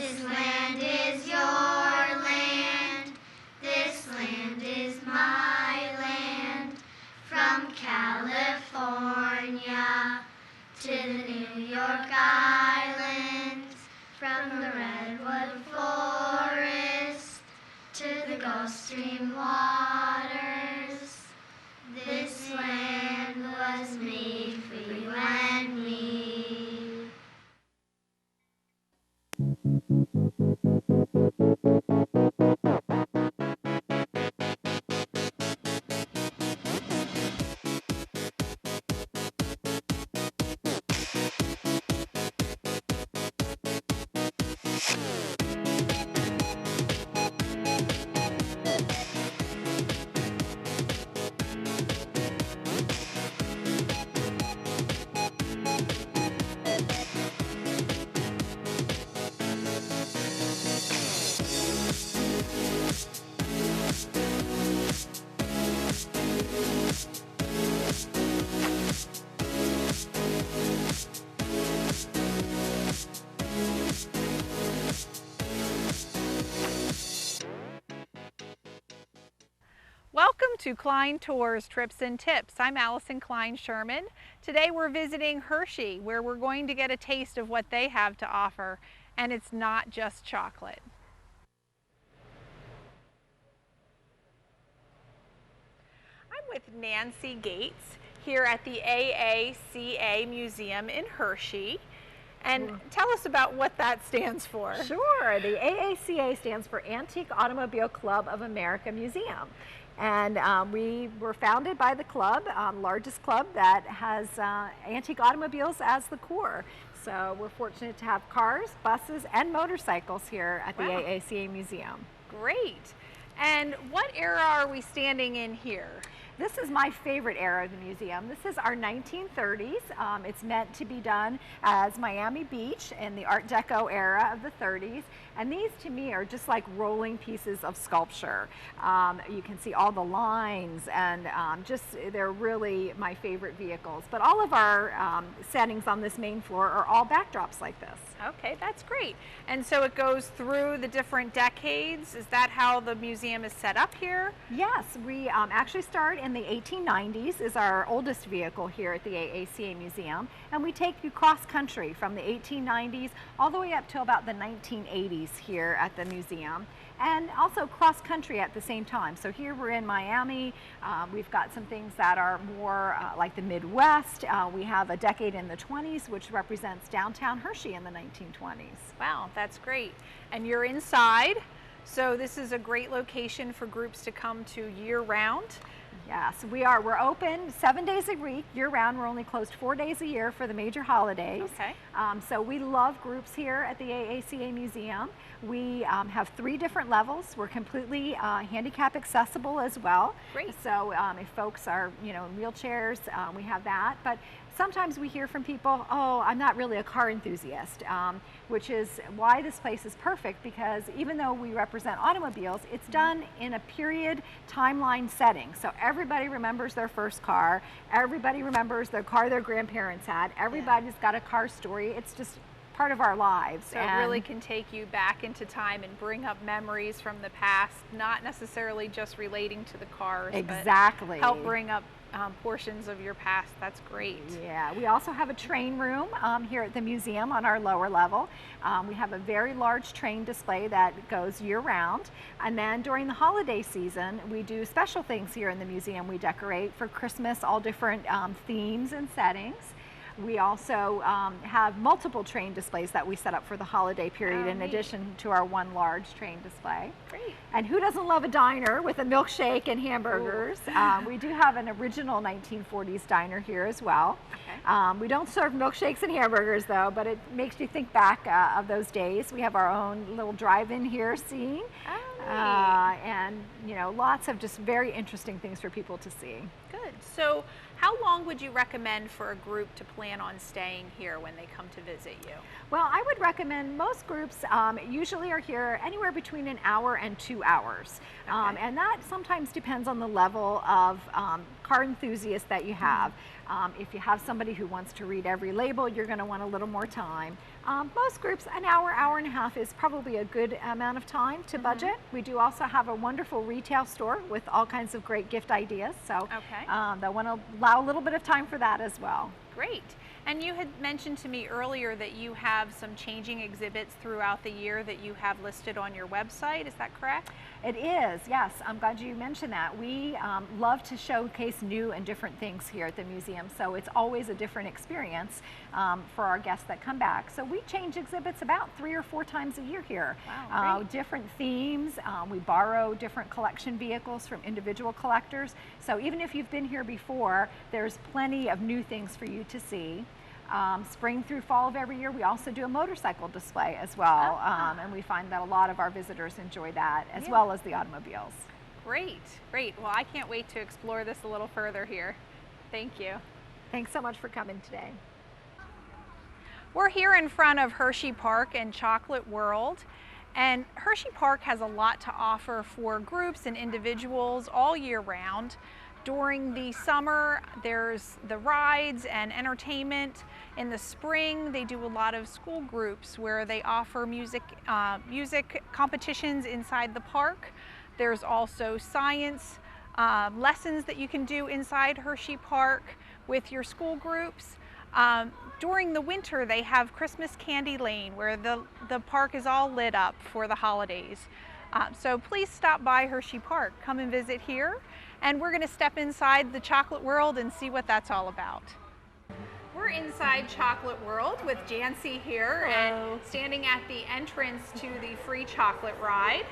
This land is your land. This land is my land. From California to the New York Islands. From the Redwood Forest to the Gulf Stream waters. This land was made for you and me. Welcome to Klein Tours, Trips and Tips. I'm Allison Klein Sherman. Today we're visiting Hershey, where we're going to get a taste of what they have to offer, and it's not just chocolate. I'm with Nancy Gates here at the AACA Museum in Hershey. And tell us about what that stands for. Sure. The AACA stands for Antique Automobile Club of America Museum. And we were founded by the club, largest club that has antique automobiles as the core. So we're fortunate to have cars, buses, and motorcycles here at the AACA Museum. Great. And what era are we standing in here? This is my favorite era of the museum. This is our 1930s. It's meant to be done as Miami Beach in the Art Deco era of the 30s. And these to me are just like rolling pieces of sculpture. You can see all the lines and they're really my favorite vehicles. But all of our settings on this main floor are all backdrops like this. Okay, that's great. And so it goes through the different decades. Is that how the museum is set up here? Yes, we actually start in the 1890s is our oldest vehicle here at the AACA Museum. And we take you cross country from the 1890s all the way up to about the 1980s here at the museum. And also cross country at the same time. So here we're in Miami. We've got some things that are more like the Midwest. We have a decade in the 20s, which represents downtown Hershey in the 1920s. Wow, that's great. And you're inside. So this is a great location for groups to come to year-round. Yes, we are. We're open 7 days a week, year-round. We're only closed 4 days a year for the major holidays. Okay. So we love groups here at the AACA Museum. We have 3 different levels. We're completely handicap accessible as well. Great. So if folks are, in wheelchairs, we have that. But sometimes we hear from people, oh, I'm not really a car enthusiast, which is why this place is perfect, because even though we represent automobiles, it's done in a period timeline setting. So everybody remembers their first car, everybody remembers the car their grandparents had, everybody's got a car story. It's just part of our lives. So it really can take you back into time and bring up memories from the past, not necessarily just relating to the cars, exactly, but help bring up portions of your past. That's great. Yeah, we also have a train room here at the museum on our lower level. We have a very large train display that goes year-round, and then during the holiday season we do special things here in the museum. We decorate for Christmas, all different themes and settings. We also have multiple train displays that we set up for the holiday period in addition to our one large train display. Great. And who doesn't love a diner with a milkshake and hamburgers? We do have an original 1940s diner here as well. Okay. We don't serve milkshakes and hamburgers though, but it makes you think back of those days. We have our own little drive-in here scene. And lots of just very interesting things for people to see. Good. So how long would you recommend for a group to plan on staying here when they come to visit you? Well, I would recommend most groups usually are here anywhere between an hour and 2 hours. Okay. And that sometimes depends on the level of car enthusiast that you have. If you have somebody who wants to read every label, you're going to want a little more time. Most groups, an hour, hour and a half is probably a good amount of time to budget. We do also have a wonderful retail store with all kinds of great gift ideas, so they'll want to allow a little bit of time for that as well. Great. And you had mentioned to me earlier that you have some changing exhibits throughout the year that you have listed on your website. Is that correct? It is, yes. I'm glad you mentioned that. We love to showcase new and different things here at the museum, so it's always a different experience for our guests that come back. So we change exhibits about 3 or 4 times a year here. Wow, different themes. We borrow different collection vehicles from individual collectors. So even if you've been here before, there's plenty of new things for you to see. Spring through fall of every year, we also do a motorcycle display as well, and we find that a lot of our visitors enjoy that, as well as the automobiles. Great, great. Well, I can't wait to explore this a little further here. Thank you. Thanks so much for coming today. We're here in front of Hershey Park and Chocolate World, and Hershey Park has a lot to offer for groups and individuals all year round. During the summer, there's the rides and entertainment. In the spring, they do a lot of school groups where they offer music competitions inside the park. There's also science lessons that you can do inside Hershey Park with your school groups. During the winter, they have Christmas Candy Lane where the park is all lit up for the holidays. So please stop by Hershey Park. Come and visit here. And we're going to step inside the Chocolate World and see what that's all about. We're inside Chocolate World with Jancy here. Hello. And standing at the entrance to the free chocolate ride.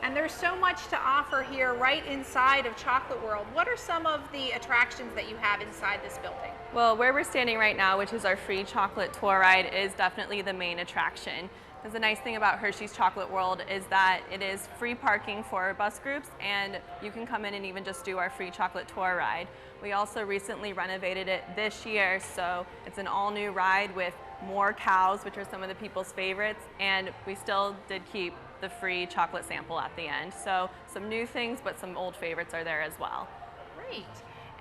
And there's so much to offer here right inside of Chocolate World. What are some of the attractions that you have inside this building? Well, where we're standing right now, which is our free chocolate tour ride, is definitely the main attraction. Because the nice thing about Hershey's Chocolate World is that it is free parking for bus groups, and you can come in and even just do our free chocolate tour ride. We also recently renovated it this year, so it's an all-new ride with more cows, which are some of the people's favorites, and we still did keep the free chocolate sample at the end. So some new things, but some old favorites are there as well. Great.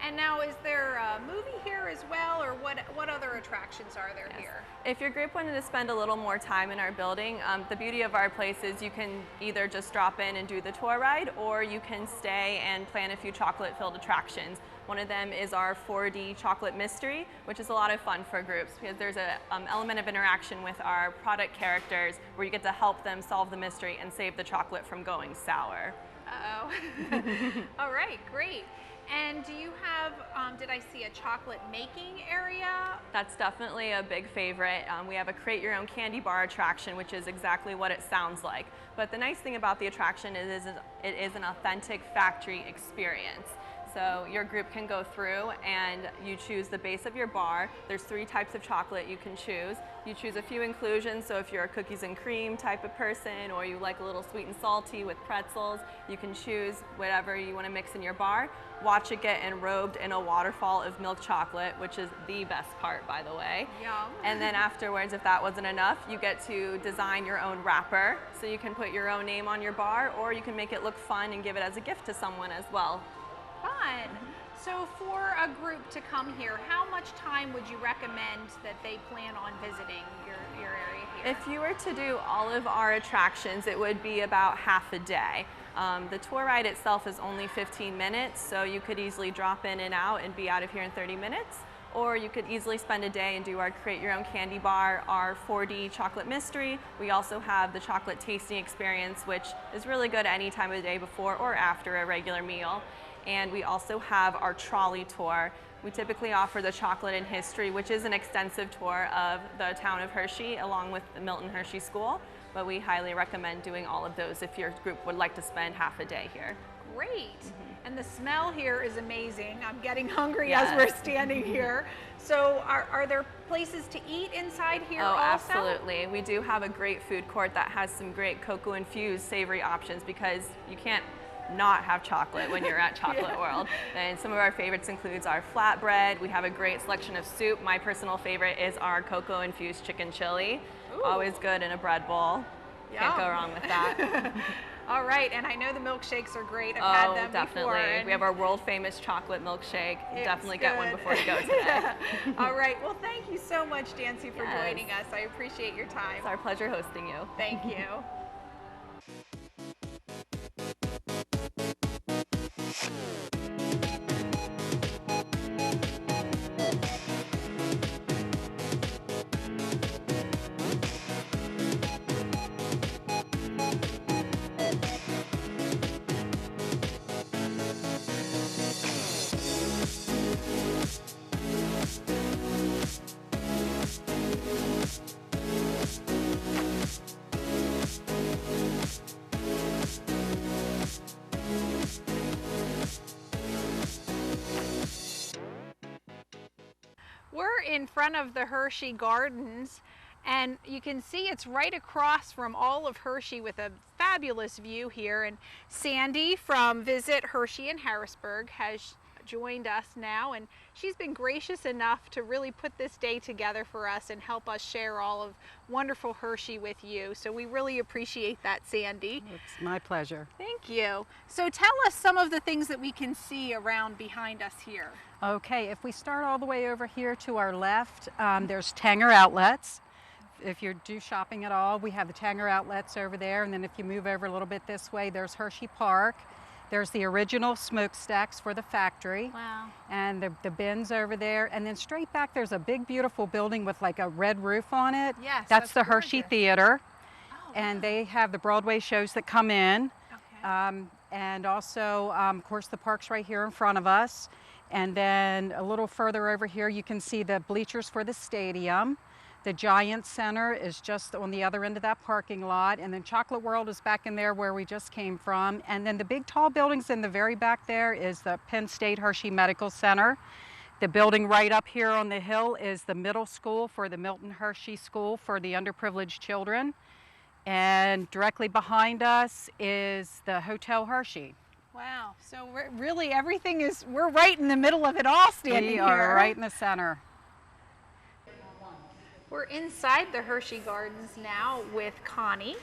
And now, is there a movie here as well, or what other attractions are there here? If your group wanted to spend a little more time in our building, the beauty of our place is you can either just drop in and do the tour ride, or you can stay and plan a few chocolate-filled attractions. One of them is our 4D chocolate mystery, which is a lot of fun for groups because there's an element of interaction with our product characters where you get to help them solve the mystery and save the chocolate from going sour. Uh-oh. All right, great. And do you have, did I see a chocolate making area? That's definitely a big favorite. We have a create your own candy bar attraction, which is exactly what it sounds like. But the nice thing about the attraction is it is an authentic factory experience. So your group can go through and you choose the base of your bar. There's 3 types of chocolate you can choose. You choose a few inclusions, so if you're a cookies and cream type of person or you like a little sweet and salty with pretzels, you can choose whatever you want to mix in your bar. Watch it get enrobed in a waterfall of milk chocolate, which is the best part, by the way. Yum. And then afterwards, if that wasn't enough, you get to design your own wrapper. So you can put your own name on your bar, or you can make it look fun and give it as a gift to someone as well. Fun. So for a group to come here, how much time would you recommend that they plan on visiting your area here? If you were to do all of our attractions, it would be about half a day. The tour ride itself is only 15 minutes, so you could easily drop in and out and be out of here in 30 minutes. Or you could easily spend a day and do our create your own candy bar, our 4D chocolate mystery. We also have the chocolate tasting experience, which is really good any time of the day before or after a regular meal. And we also have our trolley tour. We typically offer the Chocolate in History, which is an extensive tour of the town of Hershey along with the Milton Hershey School. But we highly recommend doing all of those if your group would like to spend half a day here. Great. And the smell here is amazing. I'm getting hungry as we're standing here. So are there places to eat inside here also? Absolutely. We do have a great food court that has some great cocoa-infused savory options because you can't not have chocolate when you're at Chocolate World. And some of our favorites includes our flatbread. We have a great selection of soup. My personal favorite is our cocoa-infused chicken chili. Ooh. Always good in a bread bowl. Yum. Can't go wrong with that. All right, and I know the milkshakes are great. I've had them definitely. before. And We have our world famous chocolate milkshake. Definitely get one good. before you go today. All right, well, thank you so much, Nancy, for Yes. joining us. I appreciate your time. It's our pleasure hosting you. Thank you. We're in front of the Hershey Gardens, and you can see it's right across from all of Hershey with a fabulous view here. And Sandy from Visit Hershey in Harrisburg has joined us now, and she's been gracious enough to really put this day together for us and help us share all of wonderful Hershey with you. So we really appreciate that, Sandy. It's my pleasure. Thank you. So tell us some of the things that we can see around behind us here. Okay, if we start all the way over here to our left, there's Tanger Outlets. If you do shopping at all, we have the Tanger Outlets over there. And then if you move over a little bit this way, there's Hershey Park. There's the original smokestacks for the factory. Wow. And the bins over there. And then straight back, there's a big, beautiful building with like a red roof on it. Yes, that's the gorgeous. Hershey Theater. Oh, And they have the Broadway shows that come in. okay. And also, of course, the park's right here in front of us. And then a little further over here, you can see the bleachers for the stadium. The Giant Center is just on the other end of that parking lot. And then Chocolate World is back in there where we just came from. And then the big tall buildings in the very back there is the Penn State Hershey Medical Center. The building right up here on the hill is the middle school for the Milton Hershey School for the underprivileged children. And directly behind us is the Hotel Hershey. Wow. So really everything is, we're right in the middle of it all standing We here. are right in the center. We're inside the Hershey Gardens now with Connie.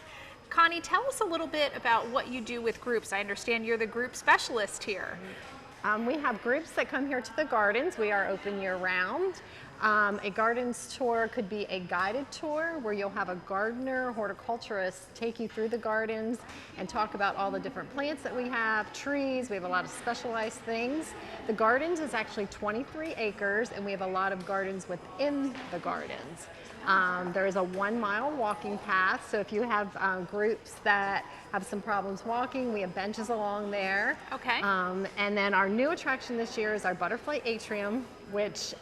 Connie, tell us a little bit about what you do with groups. I understand you're the group specialist here. We have groups that come here to the gardens. We are open year-round. A gardens tour could be a guided tour where you'll have a gardener, horticulturist take you through the gardens and talk about all the different plants that we have, trees. We have a lot of specialized things. The gardens is actually 23 acres, and we have a lot of gardens within the gardens. There is a 1-mile walking path, so if you have groups that have some problems walking, we have benches along there. Okay. And then our new attraction this year is our butterfly atrium, which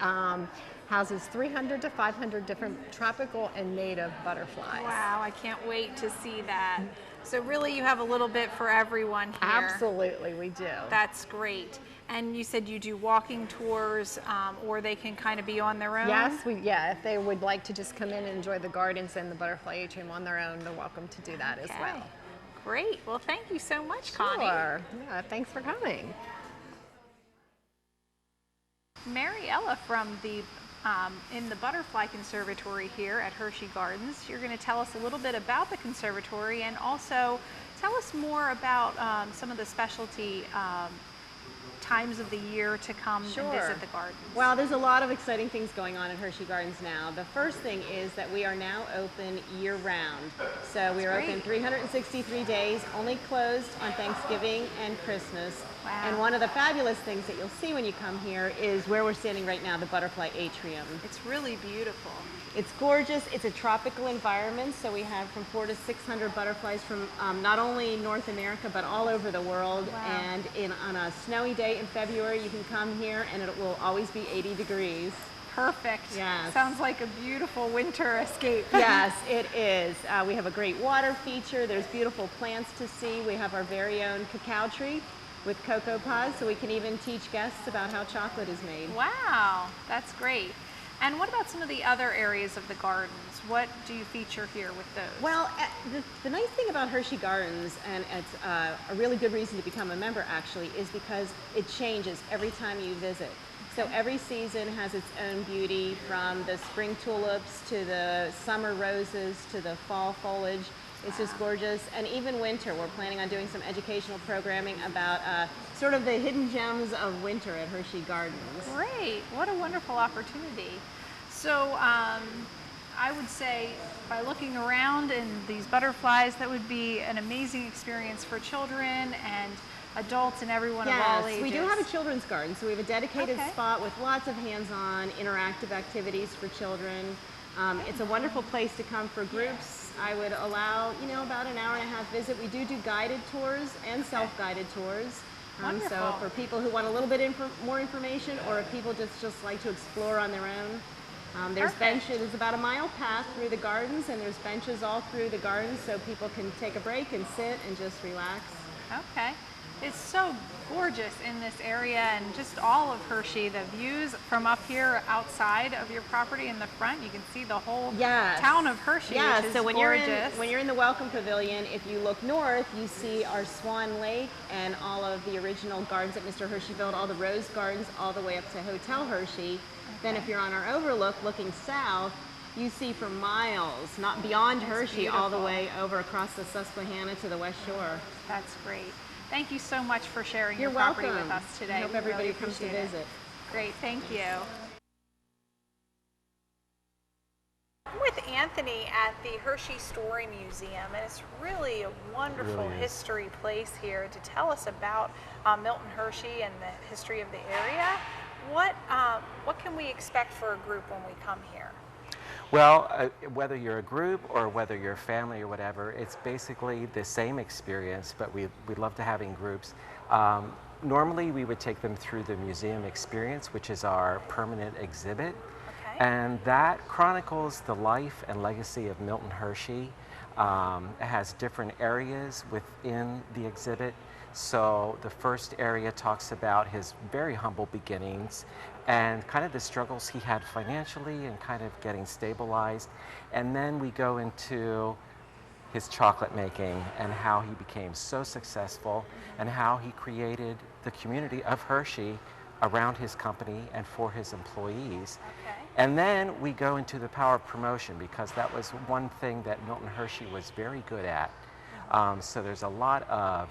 houses 300 to 500 different tropical and native butterflies. Wow, I can't wait to see that. So really you have a little bit for everyone here. Absolutely, we do. That's great. And you said you do walking tours, or they can kind of be on their own? Yes, if they would like to just come in and enjoy the gardens and the butterfly atrium on their own, they're welcome to do that as well. Great. Well, thank you so much, Connie. Sure. Yeah, thanks for coming. Mariella from the in the Butterfly Conservatory here at Hershey Gardens. You're going to tell us a little bit about the conservatory and also tell us more about some of the specialty times of the year to come and visit the gardens. Well, there's a lot of exciting things going on at Hershey Gardens now. The first thing is that we are now open year-round. So we are open 363 days, only closed on Thanksgiving and Christmas. Wow. And one of the fabulous things that you'll see when you come here is where we're standing right now, the butterfly atrium. It's really beautiful. It's gorgeous. It's a tropical environment, so we have from 400 to 600 butterflies from not only North America, but all over the world. Wow. And on a snowy day in February, you can come here and it will always be 80 degrees. Perfect. Yes. Sounds like a beautiful winter escape. Yes, it is. We have a great water feature. There's beautiful plants to see. We have our very own cacao tree with cocoa pods, so we can even teach guests about how chocolate is made. Wow, that's great. And what about some of the other areas of the gardens? What do you feature here with those? Well, the nice thing about Hershey Gardens, and it's a really good reason to become a member actually, is because it changes every time you visit. So every season has its own beauty, from the spring tulips to the summer roses to the fall foliage. It's just gorgeous. And even winter, we're planning on doing some educational programming about sort of the hidden gems of winter at Hershey Gardens. Great, what a wonderful opportunity. So I would say by looking around and these butterflies, that would be an amazing experience for children and adults and everyone of all ages. Yes, we do have a children's garden, so we have a dedicated Okay. spot with lots of hands-on interactive activities for children. It's a wonderful place to come for groups. I would allow, you know, about an hour and a half visit. We do guided tours and self-guided tours. So Wonderful. for people who want a little bit more information, or if people just like to explore on their own, there's Perfect. benches. There's about a mile path through the gardens, and there's benches all through the gardens, so people can take a break and sit and just relax. Okay. It's so gorgeous in this area, and just all of Hershey. The views from up here outside of your property in the front, you can see the whole Yes. town of Hershey, Yeah, which is so when gorgeous. you're in the Welcome Pavilion, if you look north, you see our Swan Lake and all of the original gardens that Mr. Hershey built, all the rose gardens, all the way up to Hotel Hershey. Then if you're on our overlook looking south, you see for miles, not beyond Hershey, all the beautiful. way over across the Susquehanna to the West Shore. That's great. Thank you so much for sharing You're your property welcome. with us today. I hope We everybody really comes to appreciate it. visit. Great, thank you. I'm with Anthony at the Hershey Story Museum, and it's really a wonderful Really is. history place here to tell us about Milton Hershey and the history of the area. What can we expect for a group when we come here? Well, whether you're a group or whether you're a family or whatever, it's basically the same experience, but we love to having groups. Normally, we would take them through the museum experience, which is our permanent exhibit. Okay. And that chronicles the life and legacy of Milton Hershey. It has different areas within the exhibit. So the first area talks about his very humble beginnings and kind of the struggles he had financially and kind of getting stabilized. And then we go into his chocolate making and how he became so successful and how he created the community of Hershey around his company and for his employees. Okay. And then we go into the power of promotion, because that was one thing that Milton Hershey was very good at. So there's a lot of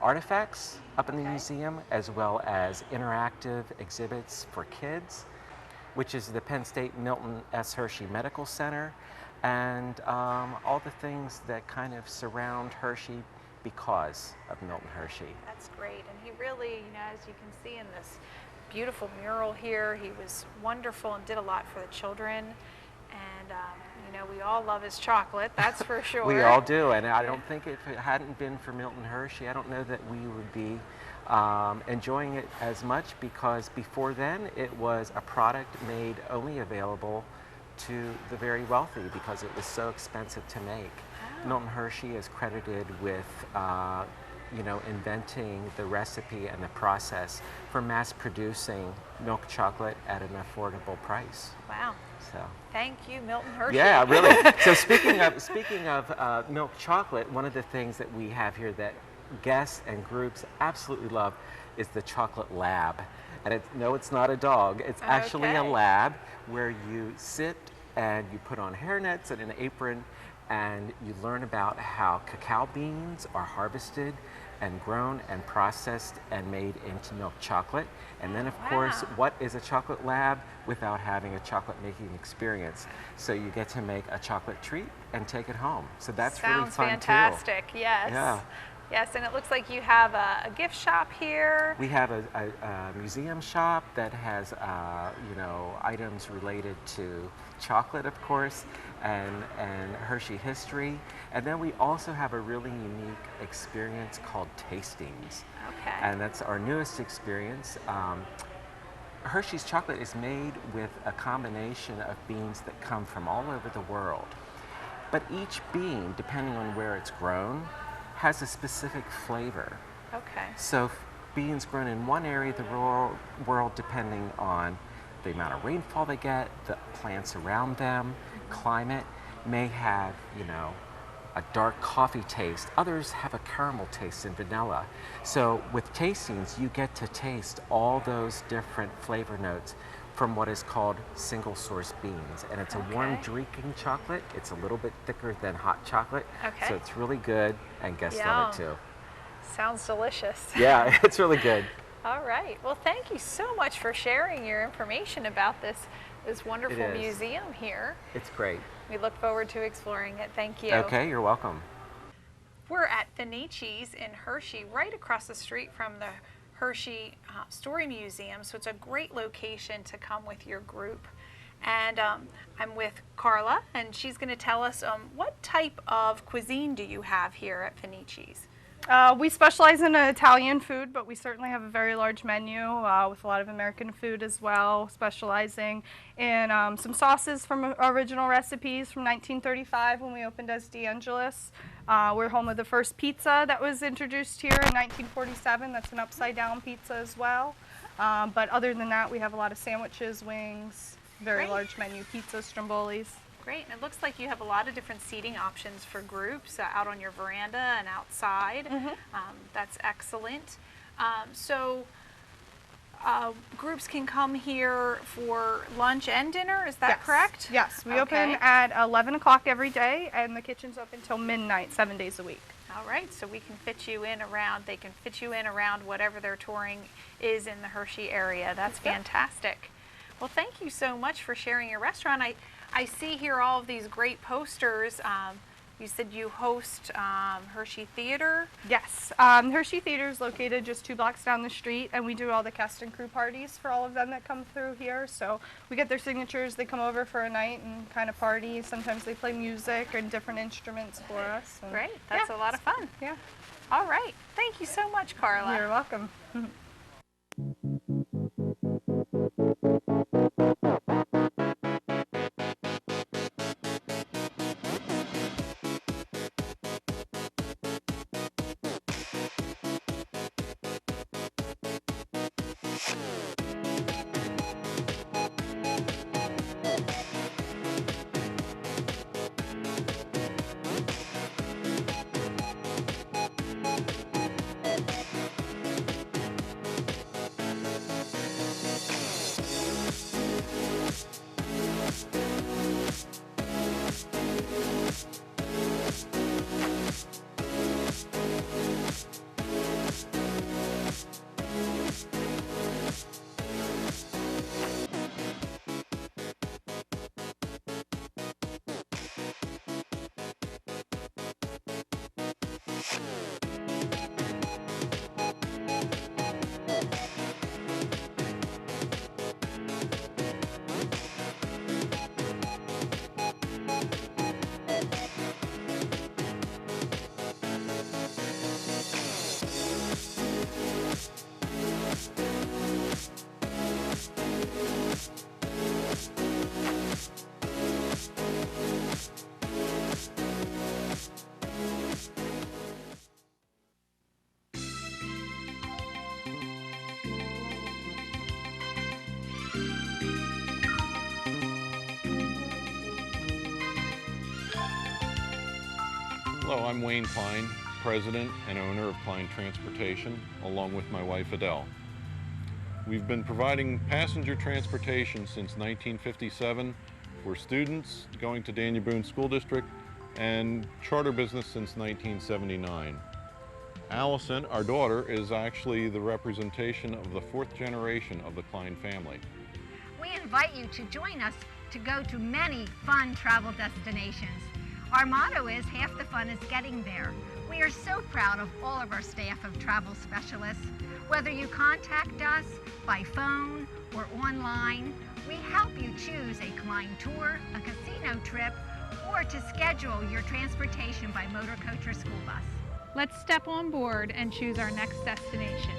artifacts up in the museum, as well as interactive exhibits for kids, which is the Penn State Milton S. Hershey Medical Center, and all the things that kind of surround Hershey because of Milton Hershey. That's great, and he really, you know, as you can see in this beautiful mural here, he was wonderful and did a lot for the children. And you know, we all love his chocolate, that's for sure. We all do, and I don't think if it hadn't been for Milton Hershey, I don't know that we would be enjoying it as much, because before then it was a product made only available to the very wealthy because it was so expensive to make. Oh. Milton Hershey is credited with you know, inventing the recipe and the process for mass producing milk chocolate at an affordable price. Wow. So. Thank you, Milton Hershey. Yeah, really. So speaking of milk chocolate, one of the things that we have here that guests and groups absolutely love is the chocolate lab. And no, it's not a dog. It's actually a Okay. lab where you sit and you put on hairnets and an apron, and you learn about how cacao beans are harvested and grown and processed and made into milk chocolate. And then, of course, Wow. what is a chocolate lab without having a chocolate making experience? So you get to make a chocolate treat and take it home. So that's really Sounds fun fantastic, yes. Yeah. Yes, and it looks like you have a gift shop here. We have a museum shop that has you know, items related to chocolate, of course, and Hershey history. And then we also have a really unique experience called Tastings. Okay. And that's our newest experience. Hershey's chocolate is made with a combination of beans that come from all over the world. But each bean, depending on where it's grown, has a specific flavor. Okay. So beans grown in one area of the world, depending on the amount of rainfall they get, the plants around them, climate, may have, you know, a dark coffee taste. Others have a caramel taste and vanilla. So with tastings, you get to taste all those different flavor notes from what is called single source beans. And it's a warm drinking chocolate. It's a little bit thicker than hot chocolate. Okay. So it's really good, and guests love it too. Sounds delicious. Yeah, it's really good. All right. Well, thank you so much for sharing your information about this wonderful museum here. It's great. We look forward to exploring it. Thank you. Okay, you're welcome. We're at Finici's in Hershey, right across the street from the Hershey Story Museum, so it's a great location to come with your group. And I'm with Carla, and she's going to tell us what type of cuisine do you have here at Finici's? We specialize in Italian food, but we certainly have a very large menu with a lot of American food as well, specializing in some sauces from original recipes from 1935 when we opened as D'Angelis. We're home of the first pizza that was introduced here in 1947. That's an upside-down pizza as well. But other than that, we have a lot of sandwiches, wings, very large menu, pizza, strombolis. Great, and it looks like you have a lot of different seating options for groups out on your veranda and outside. That's excellent. Groups can come here for lunch and dinner, is that correct? Yes, we open at 11 o'clock every day, and the kitchen's open till midnight, 7 days a week. All right, so we can fit you in around, they can fit you in around whatever their touring is in the Hershey area. That's fantastic. Well, thank you so much for sharing your restaurant. I see here all of these great posters. You said you host Hershey Theater? Yes, Hershey Theater is located just 2 blocks down the street, and we do all the cast and crew parties for all of them that come through here. So we get their signatures, they come over for a night and kind of party. Sometimes they play music and different instruments for us. And great, that's a lot of fun. Yeah. All right, thank you so much, Carla. You're welcome. Hello, I'm Wayne Klein, President and owner of Klein Transportation, along with my wife Adele. We've been providing passenger transportation since 1957 for students going to Daniel Boone School District and charter business since 1979. Allison, our daughter, is actually the representation of the 4th generation of the Klein family. We invite you to join us to go to many fun travel destinations. Our motto is half the fun is getting there. We are so proud of all of our staff of travel specialists. Whether you contact us by phone or online, we help you choose a Klein tour, a casino trip, or to schedule your transportation by motor coach or school bus. Let's step on board and choose our next destination.